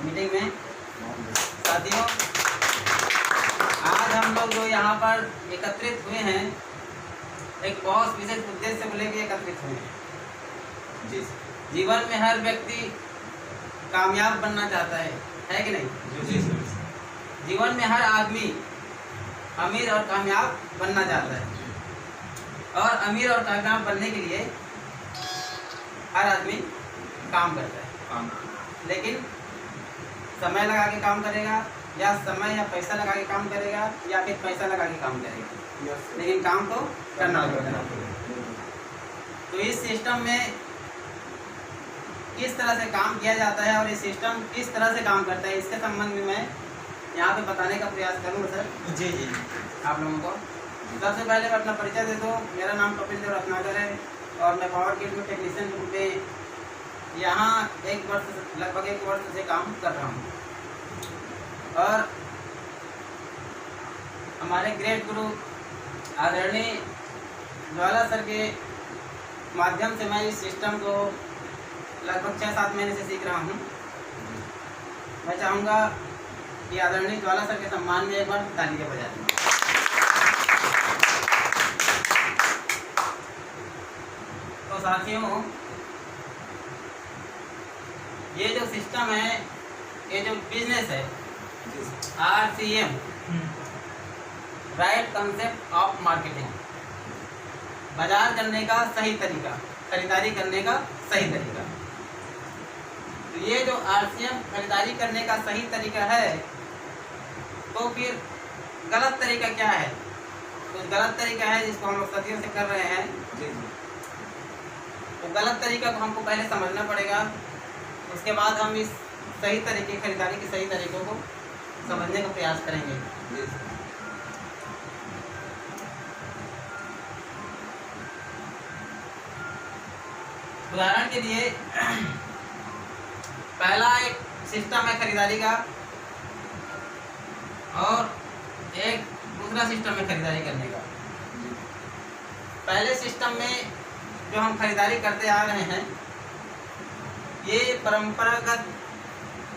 Meeting में। साथियों, आज हम लोग जो यहाँ पर एकत्रित हुए हैं एक बहुत विशेष उद्देश्य को लेकर एकत्रित हुए हैं। जी जीवन में हर व्यक्ति कामयाब बनना चाहता है कि नहीं? जी सर। जीवन में हर आदमी अमीर और कामयाब बनना चाहता है, और अमीर और कामयाब बनने के लिए हर आदमी काम करता है। लेकिन समय लगा के काम करेगा, या समय या पैसा लगा के काम करेगा, या फिर पैसा लगा के काम करेगा, लेकिन काम तो करना पड़ेगा। तो इस सिस्टम में किस तरह से काम किया जाता है और ये सिस्टम किस तरह से काम करता है, इसके संबंध में मैं यहाँ पे बताने का प्रयास करूँगा सर। जी जी आप लोगों को सबसे पहले मैं अपना परिचय दे दूँ। मेरा नाम कपिल देव रत्नाकर है और मैं पावर ग्रिड में टेक्नीशियन के रूप में यहाँ लगभग एक वर्ष से काम कर रहा हूँ। और हमारे ग्रेट गुरु आदरणीय ज्वाला सर के माध्यम से मैं इस सिस्टम को लगभग 6-7 महीने से सीख रहा हूँ। मैं चाहूँगा कि आदरणीय ज्वाला सर के सम्मान में एक बार तालियां बजा दें। तो साथियों, ये जो सिस्टम है, ये जो बिजनेस है, RCM, right concept of marketing, बाजार करने का सही तरीका, खरीदारी करने का सही तरीका। तो ये जो RCM खरीदारी करने का सही तरीका है, तो फिर गलत तरीका क्या है? तो गलत तरीका है जिसको हम लोग सदियों से कर रहे हैं। तो गलत तरीका को हमको पहले समझना पड़ेगा, उसके बाद हम इस सही तरीके खरीदारी के सही तरीकों को समझने का प्रयास करेंगे। उदाहरण के लिए पहला एक सिस्टम है खरीदारी का, और एक दूसरा सिस्टम है खरीदारी करने का। पहले सिस्टम में जो हम खरीदारी करते आ रहे हैं, ये परंपरागत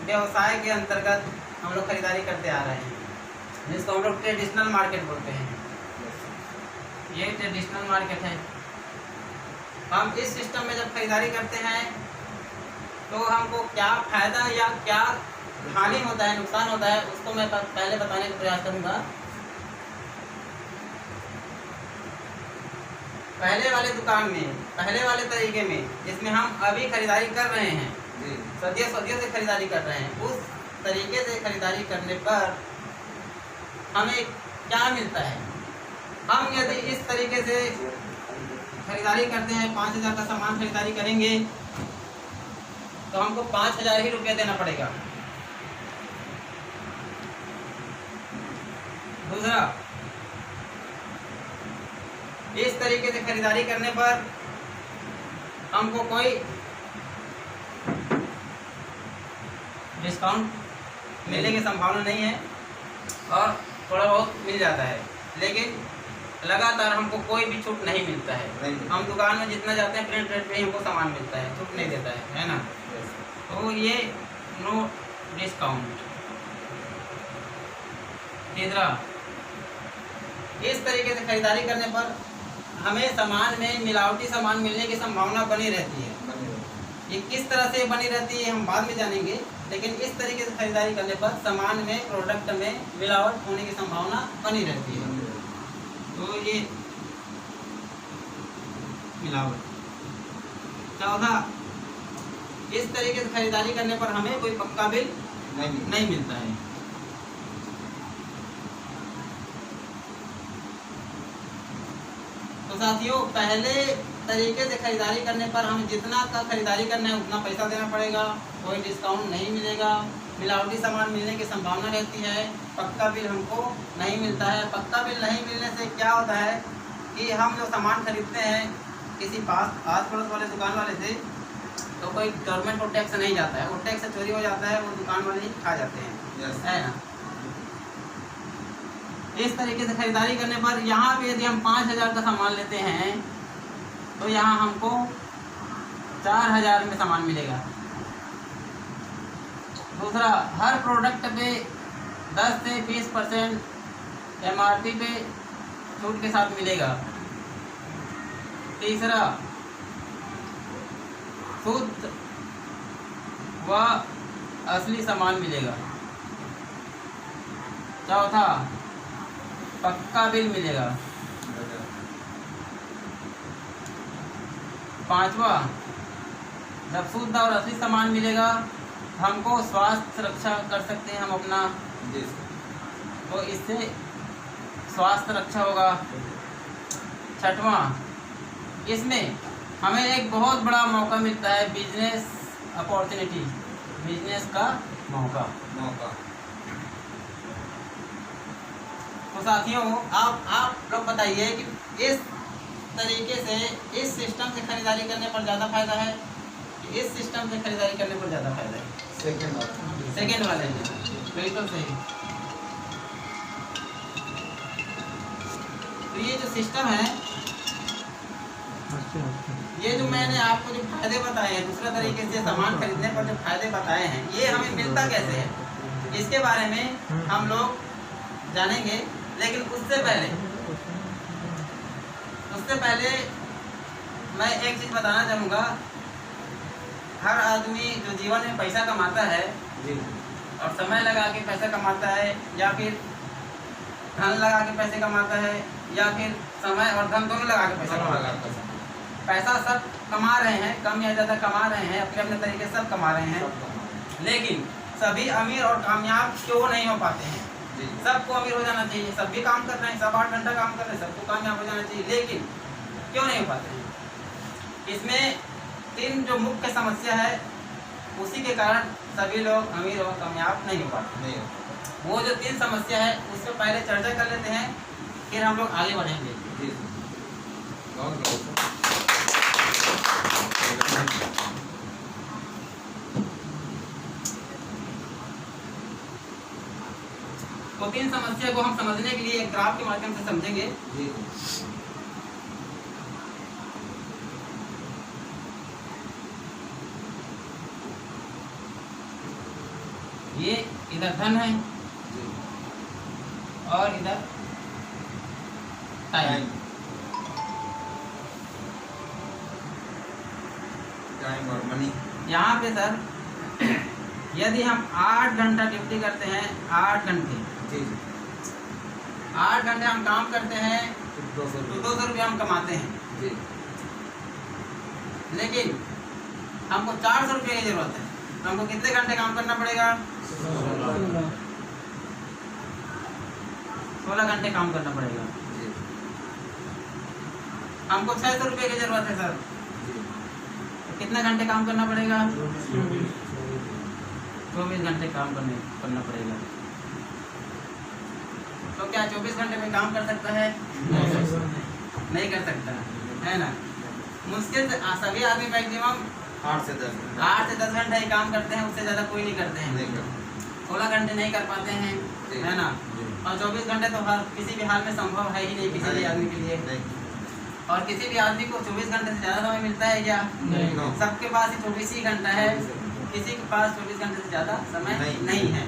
व्यवसाय के अंतर्गत हम लोग खरीदारी करते आ रहे हैं, जिसको हम लोग ट्रेडिशनल मार्केट बोलते हैं। ये ट्रेडिशनल मार्केट है। हम इस सिस्टम में जब खरीदारी करते हैं तो हमको क्या फायदा या क्या हानि होता है, नुकसान होता है, उसको मैं पहले बताने का प्रयास करूंगा। पहले वाले दुकान में, पहले वाले तरीके में, जिसमें हम अभी खरीदारी कर रहे हैं, सदियों से खरीदारी कर रहे हैं, उस तरीके से खरीदारी करने पर हमें क्या मिलता है? हम यदि इस तरीके से खरीदारी करते हैं, 5,000 का सामान खरीदारी करेंगे, तो हमको 5,000 ही रुपये देना पड़ेगा। दूसरा, इस तरीके से खरीदारी करने पर हमको कोई डिस्काउंट मिलने की संभावना नहीं है, और थोड़ा बहुत मिल जाता है, लेकिन लगातार हमको कोई भी छूट नहीं मिलता है। हम दुकान में जितना जाते हैं प्रिंट रेट पे ही हमको सामान मिलता है, छूट नहीं देता है ना? तो ये नो डिस्काउंट। तीसरा, इस तरीके से खरीदारी करने पर हमें सामान में मिलावटी सामान मिलने की संभावना बनी रहती है। ये किस तरह से बनी रहती है हम बाद में जानेंगे, लेकिन इस तरीके से खरीदारी करने पर सामान में, प्रोडक्ट में मिलावट होने की संभावना बनी रहती है। तो ये मिलावट। चौथा, इस तरीके से खरीदारी करने पर हमें कोई पक्का बिल नहीं मिलता है। तो साथियों, पहले तरीके से खरीदारी करने पर हम जितना का खरीदारी करना है उतना पैसा देना पड़ेगा, कोई डिस्काउंट नहीं मिलेगा, मिलावटी सामान मिलने की संभावना रहती है, पक्का बिल हमको नहीं मिलता है। पक्का बिल नहीं मिलने से क्या होता है कि हम जो सामान खरीदते हैं किसी आस पड़ोस वाले दुकान वाले से, तो कोई गवर्नमेंट को टैक्स नहीं जाता है, वो टैक्स चोरी हो जाता है, वो दुकान वाले ही खा जाते हैं, है ना? इस तरीके से खरीदारी करने पर यहाँ पे यदि हम 5,000 का सामान लेते हैं, तो यहाँ हमको 4,000 में सामान मिलेगा। दूसरा, हर प्रोडक्ट पे 10 से 20% MRP पे छूट के साथ मिलेगा। तीसरा, शुद्ध व असली सामान मिलेगा। चौथा, पक्का बिल मिलेगा। पांचवा, जब शुद्ध और असली सामान मिलेगा हमको स्वास्थ्य रक्षा कर सकते हैं हम अपना, तो इससे स्वास्थ्य रक्षा होगा। छठवां, इसमें हमें एक बहुत बड़ा मौका मिलता है, बिजनेस अपॉर्चुनिटी, बिजनेस का मौका। तो साथियों, आप लोग बताइए कि इस तरीके से, इस सिस्टम से खरीदारी करने पर ज़्यादा फायदा है कि इस सिस्टम से खरीदारी करने पर ज़्यादा फायदा है? सेकेंड वाले में बिल्कुल सही। तो ये जो सिस्टम है, ये जो मैंने आपको जो फायदे बताए हैं, दूसरे तरीके से सामान खरीदने पर जो फायदे बताए हैं, ये हमें मिलता कैसे है, इसके बारे में हम लोग जानेंगे। लेकिन उससे पहले मैं एक चीज़ बताना चाहूँगा। हर आदमी जो जीवन में पैसा कमाता है और समय लगा के पैसा कमाता है, या फिर धन लगा के पैसे कमाता है, या फिर समय और धन दोनों लगा के पैसा कमाता है। पैसा सब कमा रहे हैं, कम या ज़्यादा कमा रहे हैं, अपने अपने तरीके से सब कमा रहे हैं। लेकिन सभी अमीर और कामयाब क्यों नहीं हो पाते हैं? सबको अमीर हो जाना चाहिए, सब भी काम कर रहे हैं, सब 8 घंटा काम कर रहे हैं, सबको कामयाब हो जाना चाहिए, लेकिन क्यों नहीं हो पाते हैं? इसमें 3 जो मुख्य समस्या है, उसी के कारण सभी लोग अमीर और कामयाब नहीं हो पाते। वो जो 3 समस्या है, उससे पहले चर्चा कर लेते हैं, फिर हम लोग आगे बढ़ेंगे। तो 3 समस्या को हम समझने के लिए एक ग्राफ के माध्यम से समझेंगे। ये इधर धन है और इधर टाइम और मनी। यहाँ पे सर, यदि हम 8 घंटा ड्यूटी करते हैं, 8 घंटे 8 घंटे हम काम करते हैं, तो 200 रुपये हम कमाते हैं। लेकिन हमको 400 रुपये की जरूरत है, तो हमको कितने घंटे काम करना पड़ेगा? 16 घंटे काम करना पड़ेगा। हमको 600 रुपये की जरूरत है सर, तो कितने घंटे काम करना पड़ेगा? 24 घंटे काम करना पड़ेगा। तो क्या 24 घंटे में काम कर सकता है? नहीं कर सकता है ना। मुश्किल से सभी आदमी मैक्सिमम 8 से 10 घंटे ही काम करते हैं, उससे ज़्यादा कोई नहीं करते हैं। 16 घंटे नहीं कर पाते हैं, है ना। और 24 घंटे तो हर किसी भी हाल में संभव है ही नहीं किसी भी आदमी के लिए। और किसी भी आदमी को 24 घंटे से ज़्यादा समय मिलता है क्या? सबके पास ही 24 ही घंटा है, किसी के पास 24 घंटे से ज़्यादा समय नहीं है।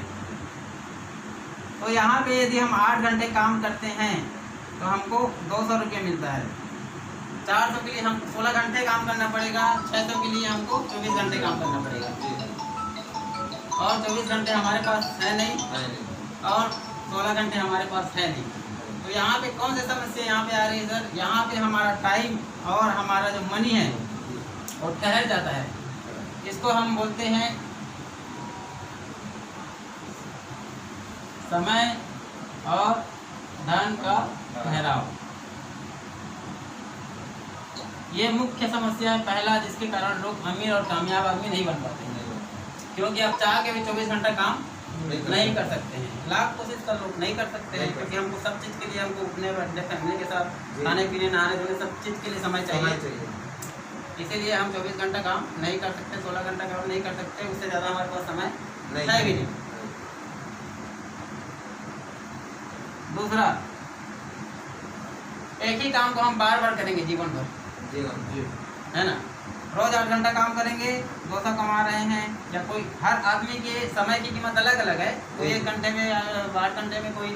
तो यहाँ पे यदि हम 8 घंटे काम करते हैं तो हमको 200 रुपये मिलता है। 400 के लिए हम 16 घंटे काम करना पड़ेगा, 600 के लिए हमको 24 घंटे काम करना पड़ेगा। और 24 घंटे हमारे पास है नहीं, और 16 घंटे हमारे पास है नहीं। तो यहाँ पे कौन सी समस्या यहाँ पे आ रही है सर? यहाँ पे हमारा टाइम और हमारा जो मनी है वो ठहर जाता है। इसको हम बोलते हैं समय और धन का ठहराव। ये मुख्य समस्या है पहला, जिसके कारण लोग अमीर और कामयाब आदमी नहीं बन पाते हैं। क्योंकि आप चाह के भी 24 घंटा काम नहीं कर सकते हैं, लाख कोशिश कर लो नहीं कर सकते हैं। क्योंकि हमको सब चीज़ के लिए, हमको उठने बैठने, फैमिली के साथ खाने पीने, नहाने धोने, सब चीज़ के लिए समय चाहिए। इसीलिए हम 24 घंटा काम नहीं कर सकते, 16 घंटा काम नहीं कर सकते, उससे ज़्यादा हमारे पास समय है भी नहीं। दूसरा, एक ही काम को हम बार बार करेंगे जीवन भर, है ना। रोज 8 घंटा काम करेंगे, 200 कमा रहे हैं। या कोई, हर आदमी के समय की कीमत अलग अलग है। कोई 1 घंटे में 8 घंटे में कोई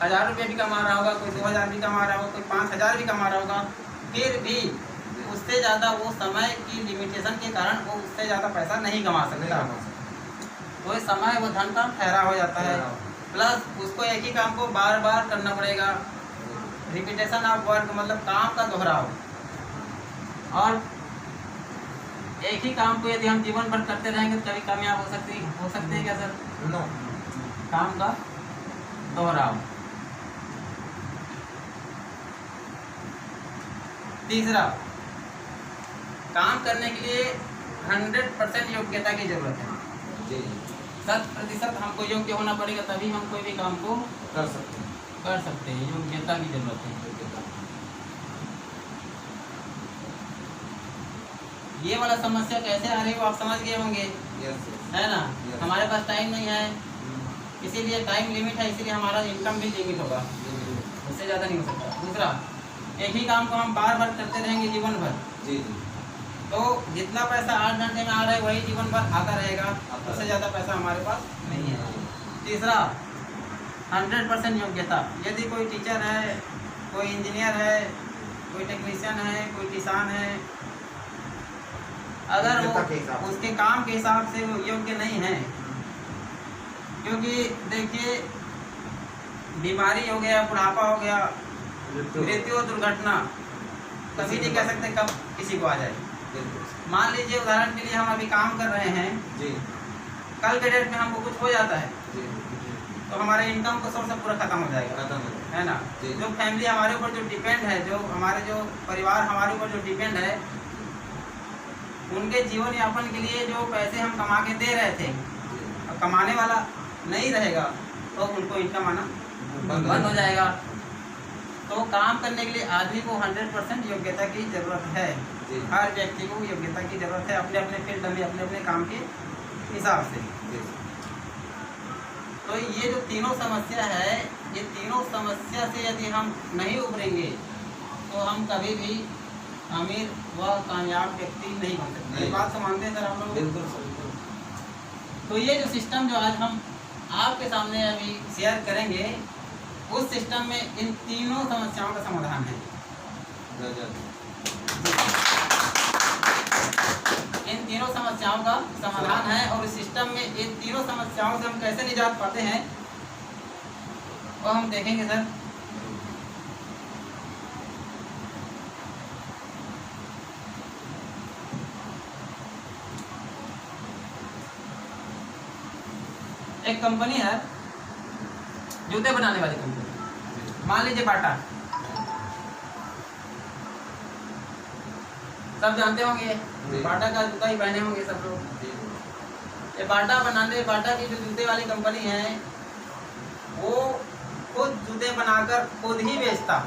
1000 रुपये भी कमा रहा होगा, कोई 2000 भी कमा रहा होगा, कोई 5000 भी कमा रहा होगा। फिर भी उससे ज़्यादा वो समय की लिमिटेशन के कारण वो उससे ज़्यादा पैसा नहीं कमा सकता। वो समय वो धन का ठहरा हो जाता है। प्लस उसको एक ही काम को बार बार करना पड़ेगा। रिपीटेशन ऑफ वर्क मतलब काम का दोहराव। और एक ही काम को यदि हम जीवन भर करते रहेंगे तो कभी कामयाब हो सकते हैं क्या सर? नो। काम का दोहराव। तीसरा, काम करने के लिए 100% योग्यता की जरूरत है। 100% हमको योग्य होना पड़ेगा, तभी हम कोई भी काम को कर सकते हैं। योग्यता की जरूरत है। ये वाला समस्या कैसे आ रही है वो आप समझ गए होंगे, है ना? हमारे पास टाइम नहीं है, इसीलिए टाइम लिमिट है, इसीलिए हमारा इनकम भी लिमिट होगा, उससे ज़्यादा नहीं हो सकता। दूसरा, एक ही काम को हम बार बार करते रहेंगे जीवन भर, तो जितना पैसा 8 घंटे में आ रहा है वही जीवन भर आता रहेगा, उससे ज़्यादा पैसा हमारे पास नहीं है। तीसरा, 100% योग्यता। यदि कोई टीचर है, कोई इंजीनियर है, कोई टेक्नीशियन है, कोई किसान है, अगर वो उसके काम के हिसाब से वो योग्य नहीं है, क्योंकि देखिए बीमारी हो गया, बुढ़ापा हो गया, मृत्यु और दुर्घटना कभी नहीं कह सकते कब किसी को आ जाए। मान लीजिए उदाहरण के लिए हम अभी काम कर रहे हैं, कल के डेट में हमको कुछ हो जाता है तो हमारे इनकम का सोर्स पूरा खत्म हो जाएगा, है ना? जो फैमिली हमारे ऊपर जो डिपेंड है, जो हमारे जो परिवार हमारे ऊपर जो डिपेंड है, उनके जीवन यापन के लिए जो पैसे हम कमा के दे रहे थे, अब कमाने वाला नहीं रहेगा तो उनको इनकम आना बंद हो जाएगा। तो काम करने के लिए आदमी को 100% योग्यता की जरूरत है। हर व्यक्ति को योग्यता की जरूरत है अपने अपने फील्ड में, अपने अपने काम के हिसाब से। तो ये जो तीनों समस्या है, ये तीनों समस्या से यदि हम नहीं उभरेंगे तो हम कभी भी अमीर व कामयाब व्यक्ति नहीं बन सकते। बात तो मानते हैं सर हम लोग? बिल्कुल। तो ये जो सिस्टम जो आज हम आपके सामने अभी शेयर करेंगे, उस सिस्टम में इन तीनों समस्याओं का समाधान है। इन तीनों समस्याओं का समाधान है, और इस सिस्टम में इन तीनों समस्याओं से हम कैसे निजात पाते हैं वो हम देखेंगे सर। एक कंपनी है, जूते बनाने वाली कंपनी, मान लीजिए बाटा, सब जानते होंगे बाटा का जूता ही पहने होंगे सब लोग। ये बाटा की जो जूते वाली कंपनी है, वो खुद जूते बनाकर खुद ही बेचता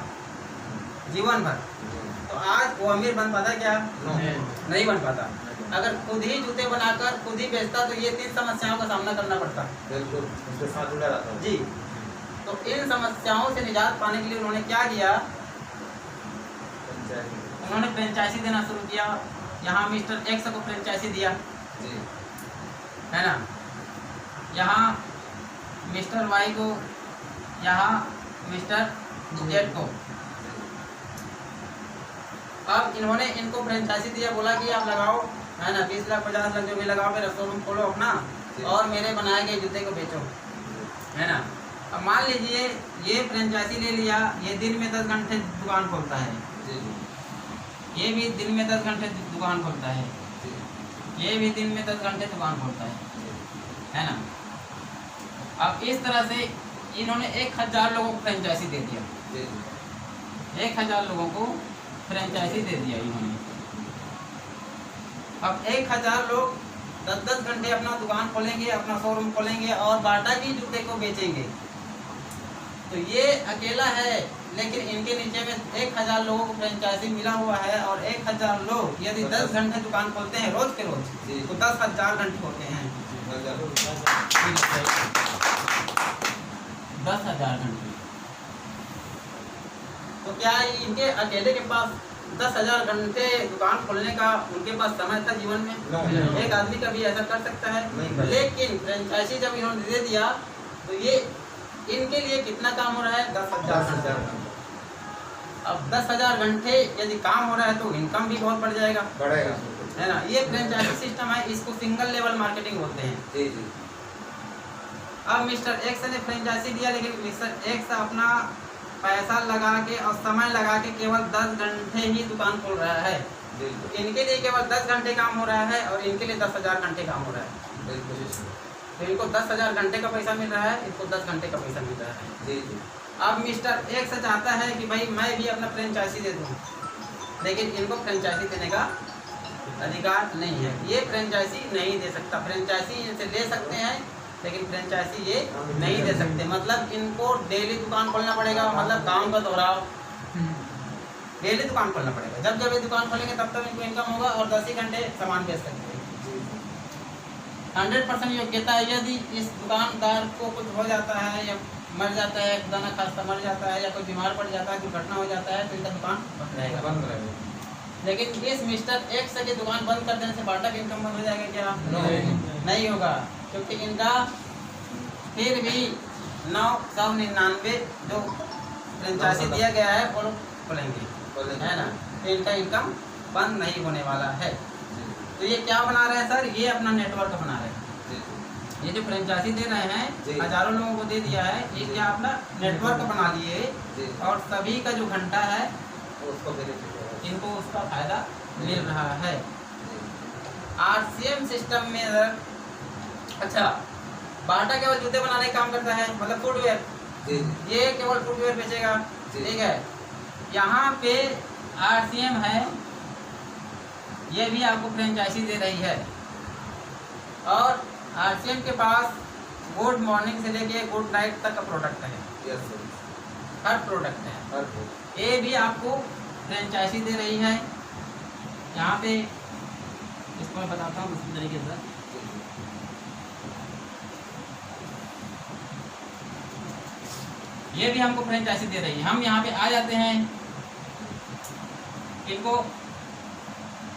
जीवन भर। तो आज वो अमीर बन पाता क्या? नहीं बन पाता। अगर खुद ही जूते बनाकर खुद ही बेचता तो ये 3 समस्याओं का सामना करना पड़ता। बिल्कुल, उसके साथ जुड़ा रहता है। जी, तो इन समस्याओं से निजात पाने के लिए उन्होंने क्या किया? उन्होंने फ्रेंचाइजी देना शुरू किया। यहाँ मिस्टर एक्स को फ्रेंचाइजी दिया, है ना? यहाँ मिस्टर वाई को, यहाँ मिस्टर जेड को। अब इन्होंने इनको फ्रेंचाइजी दिया, बोला कि आप लगाओ, है ना, 20 लाख 50 लाख जो भी लगाओ, मेरा शोरूम खोलो अपना और मेरे बनाए गए जूते को बेचो, है ना? अब मान लीजिए ये फ्रेंचाइजी ले लिया, ये दिन में 10 घंटे दुकान खोलता है, ये भी दिन में 10 घंटे दुकान खोलता है, ये भी दिन में 10 घंटे दुकान खोलता है ना? अब इस तरह से इन्होंने 1000 लोगों को फ्रेंचाइजी दे दिया। 1000 लोगों को फ्रेंचाइजी दे दिया इन्होंने। अब 1000 लोग 10-10 घंटे अपना दुकान खोलेंगे, अपना शोरूम खोलेंगे और बाटा की जूते को बेचेंगे। तो ये अकेला है, लेकिन इनके नीचे में 1000 लोगों को फ्रेंचाइजी मिला हुआ है, और 1000 लोग यदि 10 घंटे दुकान खोलते हैं रोज के रोज, तो 10,000 घंटे होते हैं। 10,000 घंटे। तो क्या इनके अकेले के पास 10,000 घंटे दुकान खोलने का उनके पास समय था जीवन में? नो। एक आदमी कभी ऐसा कर सकता है? नहीं। लेकिन फ्रेंचाइजी जब इन्होंने दे दिया तो ये इनके लिए कितना काम हो रहा है? 10,000 घंटे। अब 10,000 घंटे यदि काम हो रहा है तो इनकम भी बहुत बढ़ जाएगा, बढ़ेगा, है ना। ये फ्रेंचाइजी सिस्टम है, इसको सिंगल लेवल मार्केटिंग बोलते हैं। जी जी। अब मिस्टर एक्स ने फ्रेंचाइजी दिया, लेकिन मिस्टर एक्स अपना पैसा लगा के और समय लगा के केवल 10 घंटे ही दुकान खोल रहा है। बिल्कुल इनके लिए केवल 10 घंटे काम हो रहा है और इनके लिए 10,000 घंटे काम हो रहा है। बिल्कुल तो इनको 10,000 घंटे का पैसा मिल रहा है, इनको 10 घंटे का पैसा मिल रहा है। जी जी। अब मिस्टर एक्स चाहता है कि भाई मैं भी अपना फ्रेंचाइजी दे दूँ, लेकिन इनको फ्रेंचाइजी देने का अधिकार नहीं है। ये फ्रेंचाइजी नहीं दे सकता। फ्रेंचाइजी इनसे ले सकते हैं लेकिन फ्रेंचाइजी ये नहीं दे सकते। मतलब इनको डेली दुकान खोलना पड़ेगा, मतलब काम का दोहराव, डेली दुकान खोलना पड़ेगा। जब जब ये दुकान खोलेंगे तब तक इनको इनकम होगा और 10 ही घंटे सामान बेच सकते हैं। 100% योग्यता है। यदि इस दुकानदार को कुछ हो जाता है या मर जाता है, खुदा खास्ता मर जाता है या कोई बीमार पड़ जाता है, दुर्घटना हो जाता है, तो इनका दुकान बंद रहेगा। बंद रहेगा। लेकिन इस मिस्टर एक्स की दुकान बंद कर देने से बाटा की इनकम बंद हो जाएगा क्या? नहीं होगा, क्योंकि इनका फिर भी 999 जो फ्रेंचाइजी दिया गया है वो खोलेंगे, है ना। तो इनका इनकम बंद नहीं होने वाला है। तो ये क्या बना रहे हैं सर? ये अपना नेटवर्क बना रहे हैं। ये जो फ्रेंचाइजी दे रहे हैं, हजारों लोगों को दे दिया है, ये क्या अपना नेटवर्क बना लिए और सभी का जो घंटा है इनको उसका फायदा मिल रहा है। RCM सिस्टम में अच्छा, बाटा केवल जूते बनाने का काम करता है, मतलब फुटवेयर, ये केवल फुटवेयर बेचेगा, ठीक है। यहाँ पे RCM है, ये भी आपको फ्रेंचाइजी दे रही है और RCM के पास गुड मॉर्निंग से लेके गुड नाइट तक का प्रोडक्ट है। हर प्रोडक्ट है, ये भी आपको फ्रेंचाइजी दे रही है। यहाँ पे इसको मैं बताता हूँ दूसरी तरीके से। ये भी हमको फ्रेंचाइजी दे रही है। हम यहाँ पे आ जाते हैं, इनको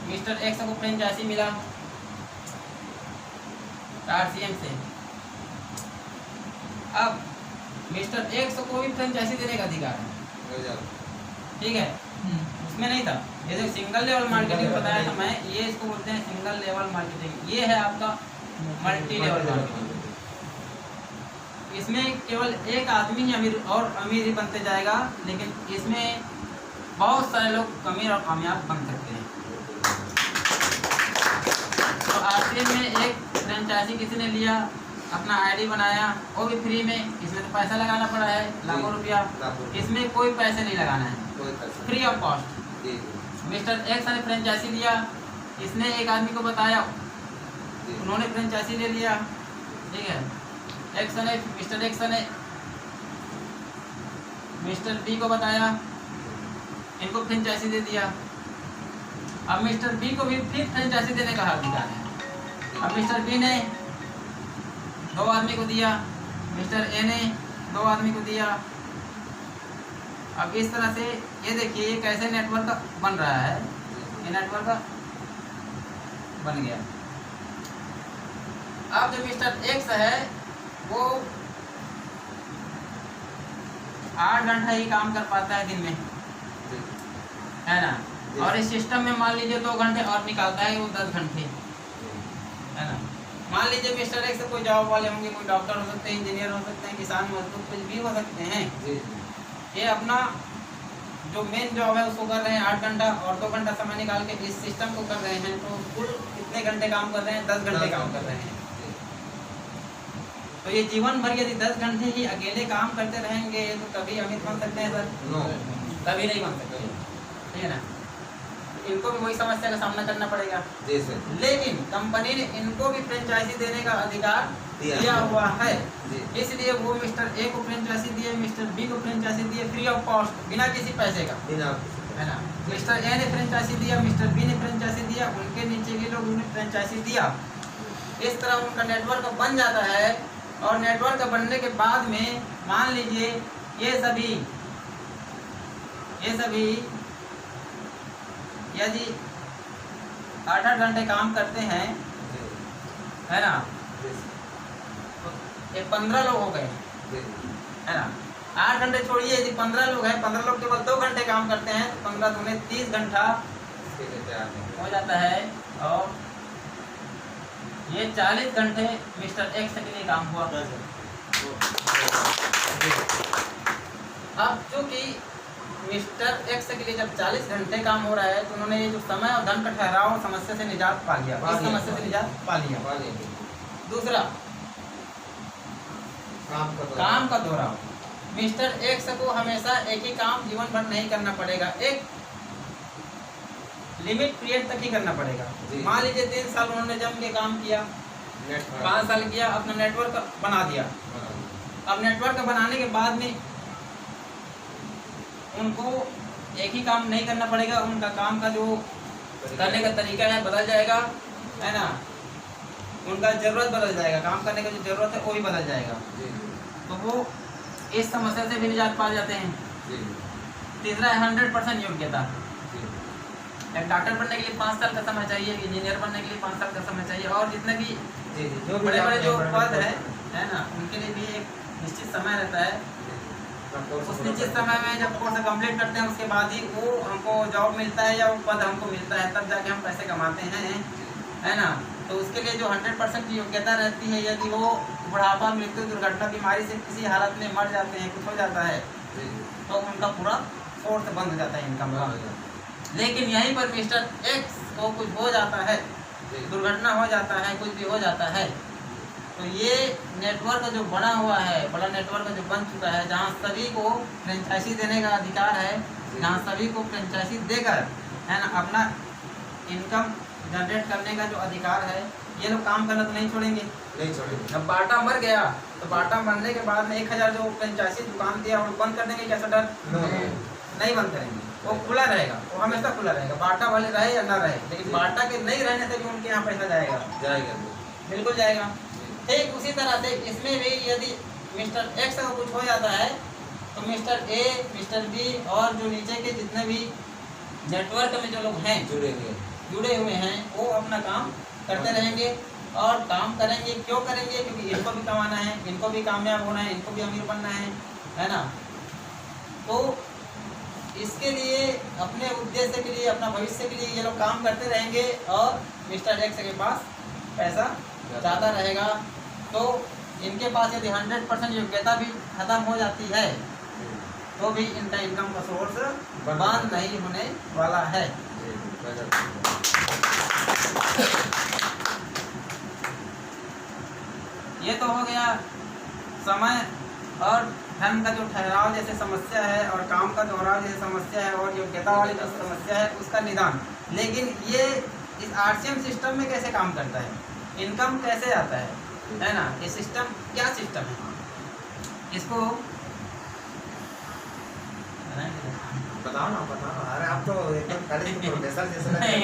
मिस्टर एक्स को फ्रेंचाइजी मिला RCM से। अब मिस्टर एक्स को भी फ्रेंचाइजी देने का अधिकार है, ठीक है। उसमें नहीं था, ये जो सिंगल लेवल मार्केटिंग बताया था मैं, ये इसको बोलते हैं सिंगल लेवल मार्केटिंग। ये है आपका मल्टी लेवल मार्केटिंग। इसमें केवल एक आदमी ही अमीर ही बनते जाएगा, लेकिन इसमें बहुत सारे लोग अमीर और कामयाब बन सकते हैं। तो RCM में एक फ्रेंचाइजी किसी ने लिया, अपना ID बनाया, वो भी फ्री में। इसमें तो पैसा लगाना पड़ा है, लाखों रुपया। इसमें कोई पैसे नहीं लगाना है, free of cost. Mister x ने फ्रेंचाइजी लिया, इसने एक आदमी को बताया, उन्होंने फ्रेंचाइजी ले लिया, ठीक है। मिस्टर एक्स ने मिस्टर बी को बताया, इनको फ्रेंचाइजी दे दिया। अब मिस्टर बी को भी फिर फ्रेंचाइजी देने का अधिकार है। अब मिस्टर बी ने 2 आदमी को दिया, मिस्टर ए ने 2 आदमी को दिया। अब इस तरह से ये देखिए ये कैसे नेटवर्क बन रहा है। ये नेटवर्क बन गया। अब जो मिस्टर एक्स है वो 8 घंटा ही काम कर पाता है दिन में, है ना। और इस सिस्टम में मान लीजिए 2 घंटे और निकालता है वो 10 घंटे, है ना। मान लीजिए मिस्टर एक्स कोई जॉब वाले होंगे, कोई डॉक्टर हो सकते हैं, इंजीनियर हो सकते हैं, किसान मजदूर कुछ भी हो सकते हैं। ये अपना जो मेन जॉब है उसको कर रहे हैं 8 घंटा और 2 घंटा समय निकाल के इस सिस्टम को कर रहे हैं। तो कुल कितने घंटे काम कर रहे हैं? 10 घंटे काम कर रहे हैं। तो ये जीवन भर यदि 10 घंटे ही अकेले काम करते रहेंगे तो कभी अमीर बन सकते हैं सर? नो, कभी नहीं बन सकते, ठीक है ना। इनको भी वही समस्या का सामना करना पड़ेगा। लेकिन कंपनी ने इनको भी फ्रेंचाइजी देने का अधिकार दिया हुआ है, इसलिए वो मिस्टर ए को फ्रेंचाइजी दिए, मिस्टर बी को फ्रेंचाइजी दिए फ्री ऑफ कॉस्ट, बिना किसी पैसे का, है ना। मिस्टर ए ने फ्रेंचाइजी दिया, मिस्टर बी ने फ्रेंचाइजी दिया, उनके नीचे के लोग उन्हें फ्रेंचाइजी दिया। इस तरह उनका नेटवर्क बन जाता है। और नेटवर्क बनने के बाद में मान लीजिए ये सभी यदि 8-8 घंटे काम करते हैं, है ना, तो ये 15 लोग हो गए, है ना। 8 घंटे छोड़िए, यदि 15 लोग हैं, 15 लोग केवल 2 घंटे काम करते हैं, तो 15 दूने 30 घंटा हो जाता है। और ये 40 घंटे मिस्टर एक्स के लिए काम हुआ। अब चूंकि मिस्टर एक्स के लिए जब 40 घंटे काम हो रहा है, तो उन्होंने ये जो समय और धन का ठहराव समस्या से निजात पा लिया, इस समस्या से निजात पा लिया। दूसरा, काम का दोहराव। मिस्टर एक्स को हमेशा एक ही काम जीवन भर नहीं करना पड़ेगा, एक लिमिट पीरियड तक ही करना पड़ेगा। मान लीजिए 3 साल उन्होंने जम के काम किया, 5 साल किया, अपना नेटवर्क बना दिया। अब नेटवर्क बनाने के बाद में उनको एक ही काम नहीं करना पड़ेगा, उनका काम का जो करने का तरीका है बदल जाएगा, है ना, उनका जरूरत बदल जाएगा, काम करने का जो जरूरत है वो भी बदल जाएगा, तो वो इस समस्या से भी निजात पा जाते हैं। तीसरा है 100% योग्यता। एक डॉक्टर बनने के लिए 5 साल का समय चाहिए, इंजीनियर बनने के लिए 5 साल का समय चाहिए, और जितने भी बड़े बड़े जो पद है ना, उनके लिए भी एक निश्चित समय रहता है। उस निश्चित समय में जब कोर्स कंप्लीट करते हैं, उसके बाद ही वो हमको जॉब मिलता है या वो पद हमको मिलता है, तब जाके हम पैसे कमाते हैं, है ना। तो उसके लिए जो 100% की योग्यता रहती है, यदि वो बुढ़ापा, मृत्यु, दुर्घटना, बीमारी से किसी हालत में मर जाते हैं, कुछ हो जाता है, तो उनका पूरा सोर्स बंद हो जाता है इनकम का। लेकिन यहीं पर मिस्टर एक्स को कुछ हो जाता है, दुर्घटना हो जाता है, कुछ भी हो जाता है, तो ये नेटवर्क जो बना हुआ है, बड़ा नेटवर्क जो बन चुका है, जहाँ सभी को फ्रेंचाइजी देने का अधिकार है, जहाँ सभी को फ्रेंचाइजी देकर, है ना, अपना इनकम जनरेट करने का जो अधिकार है, ये लोग काम करना तो नहीं छोड़ेंगे। जब बाटा मर गया, तो बाटा मरने के बाद में 1000 जो फ्रेंचाइजी दुकान दिया वो बंद कर देंगे क्या सटर? नहीं बंद करेंगे, वो खुला रहेगा, वो हमेशा खुला रहेगा, बाटा वाले रहे या ना रहे। लेकिन बाटा के नहीं रहने से भी उनके यहाँ पैसा जाएगा, बिल्कुल जाएगा। ठीक उसी तरह से इसमें भी यदि मिस्टर एक्स का कुछ हो जाता है, तो मिस्टर ए, मिस्टर बी और जो नीचे के जितने भी नेटवर्क में जो लोग हैं जुड़े हुए हैं, वो अपना काम करते रहेंगे और काम करेंगे। क्यों करेंगे? क्योंकि इनको भी कमाना है, इनको भी कामयाब होना है, इनको भी अमीर बनना है ना। तो इसके लिए, अपने उद्देश्य के लिए, अपना भविष्य के लिए ये लोग काम करते रहेंगे और मिस्टर एक्स के पास पैसा ज़्यादा रहेगा। तो इनके पास यदि 100% योग्यता भी खत्म हो जाती है, तो भी इनका इनकम का सोर्स बंद नहीं होने वाला है। ये तो हो गया समय और धन का जो ठहराव जैसे समस्या है, और काम का दोहराव जैसे समस्या है, और योग्यता वाली जो समस्या है उसका निदान। लेकिन ये इस आरसीएम सिस्टम में कैसे काम करता है, इनकम कैसे आता है ना, ये सिस्टम क्या सिस्टम है, इसको बताओ ना। अरे आप तो एकदम प्रोफेसर जैसे नहीं